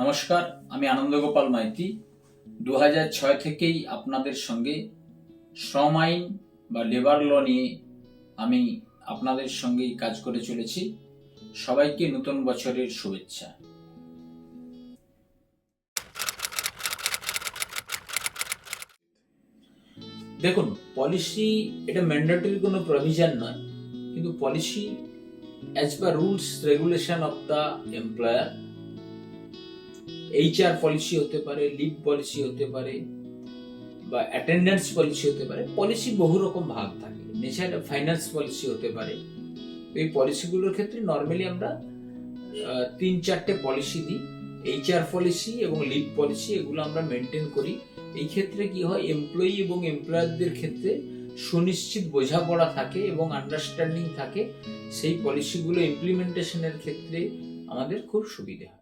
নমস্কার, আমি আনন্দগোপাল মাইতি 2006 থেকেই আপনাদের সঙ্গে শ্রম আইন বা লেবার ল নিয়ে আমি আপনাদের সঙ্গেই কাজ করে চলেছি। সবাইকে নতুন বছরের শুভেচ্ছা। দেখুন, পলিসি এটা ম্যান্ডেটরি কোনো প্রভিশন নয়, কিন্তু policy as per rules regulation of the employer, HR policy হতে পারে, লিভ পলিসি হতে পারে, বা অ্যাটেন্ডেন্স পলিসি হতে পারে। পলিসি বহু রকম ভাগ থাকে। নেচার ফাইন্যান্স পলিসি হতে পারে। এই পলিসিগুলোর ক্ষেত্রে নর্মালি আমরা 3-4টে পলিসি দিই। HR পলিসি এবং লিভ পলিসি এগুলো আমরা মেনটেন করি। এই ক্ষেত্রে কি হয়, এমপ্লয়ি এবং এমপ্লয়ারদের ক্ষেত্রে সুনিশ্চিত বোঝাপড়া থাকে এবং আন্ডারস্ট্যান্ডিং থাকে। সেই পলিসিগুলো ইমপ্লিমেন্টেশনের ক্ষেত্রে আমাদের খুব সুবিধা হয়।